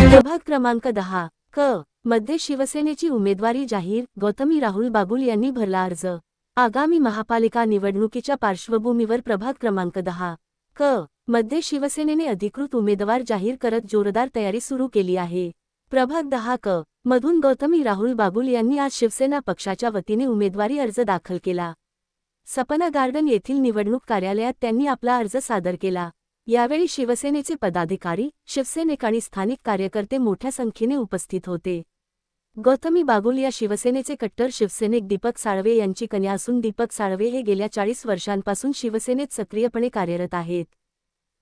प्रभाग क्रमांक 10 क मध्ये शिवसेनेची उमेदवारी जाहीर, गौतमी राहुल बागुल यांनी भरला अर्ज। आगामी महापालिका निवडणुकीच्या पार्श्वभूमीवर प्रभाग क्रमांक 10 क मध्ये शिवसेनेने अधिकृत उमेदवार जाहीर करत जोरदार तयारी सुरू केली आहे। प्रभाग 10 क मधून गौतमी राहुल बागुल यांनी आज शिवसेना पक्षाच्या वतीने उमेदवारी अर्ज दाखल केला। सपना गार्डन येथील निवडणूक कार्यालयात त्यांनी आपला अर्ज सादर केला। यावेळी शिवसेनेचे पदाधिकारी, शिवसैनिक आणि स्थानिक कार्यकर्ते मोठ्या संख्येने उपस्थित होते। गौतमी बागुल या शिवसेनेचे कट्टर शिवसैनिक दीपक साळवे यांची कन्या असून दीपक साळवे हे गेल्या 40 वर्षांपासून शिवसेनेत सक्रियपणे कार्यरत आहेत।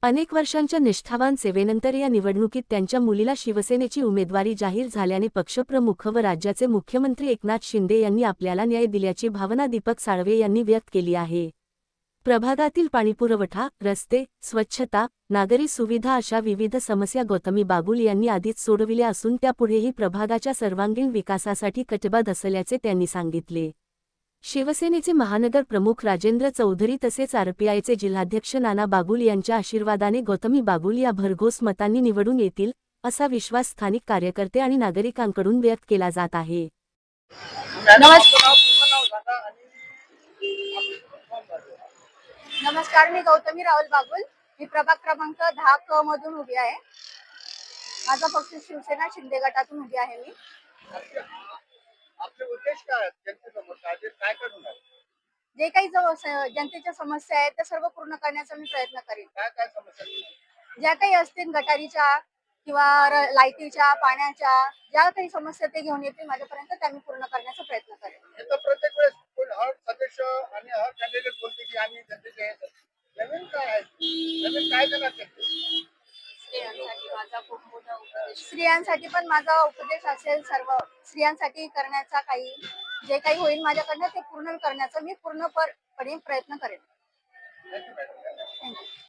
अनेक वर्षांच्या निष्ठावान सेवेनंतर या निवडणुकीत त्यांच्या मुलीला शिवसेनेची उमेदवारी जाहीर झाल्याने पक्षप्रमुख व राज्याचे मुख्यमंत्री एकनाथ शिंदे यांनी आपल्याला न्याय दिल्याची भावना दीपक साळवे यांनी व्यक्त केली आहे। प्रभागातील पाणीपुरवठा, रस्ते, स्वच्छता, नागरी सुविधा अशा विविध समस्या गौतमी बागुल यांनी आधीच सोडविल्या असून त्यापुढेही प्रभागाच्या सर्वांगीण विकासासाठी कटिबद्ध असल्याचे त्यांनी सांगितले। शिवसेनेचे महानगर प्रमुख राजेंद्र चौधरी तसेच आरपीआयचे जिल्हाध्यक्ष नाना बागुल यांच्या आशीर्वादाने गौतमी बागुल या भरघोस मतांनी निवडून येतील, असा विश्वास स्थानिक कार्यकर्ते आणि नागरिकांकडून व्यक्त केला जात आहे। नमस्कार, मी गौतमी राहुल बागुल। मी प्रभाग क्रमांक 10 क मधून उभी आहे। माझा पक्ष शिवसेना शिंदे गटातून उभी आहे मी। आपले उद्देश काय आहेत? जनतेसमोर काय करणार? जे काही जनतेच्या समस्या आहेत त्या सर्व पूर्ण करण्याचा मी प्रयत्न करेन। काय समस्या? ज्या काही असतील गटारीच्या किंवा लाईटीच्या, पाण्याच्या, ज्या काही समस्या ते घेऊन येतील माझ्यापर्यंत त्या मी पूर्ण करण्याचा प्रयत्न करेन। हे तर प्रत्येक वेळेस हर सदस्य आणि हर कॅन्डिडेट बोलते की आम्ही जनतेचे नवीन काय आहे, नवीन काय देणार? स्त्रियांसाठी माझा खूप मोठा उपदेश, स्त्रियांसाठी पण माझा उपदेश असेल, सर्व स्त्रियांसाठी करण्याचा काही जे काही होईल माझ्याकडनं ते पूर्ण करण्याचा मी पूर्णपणे प्रयत्न करेन। Thank you madam. थँक्यू।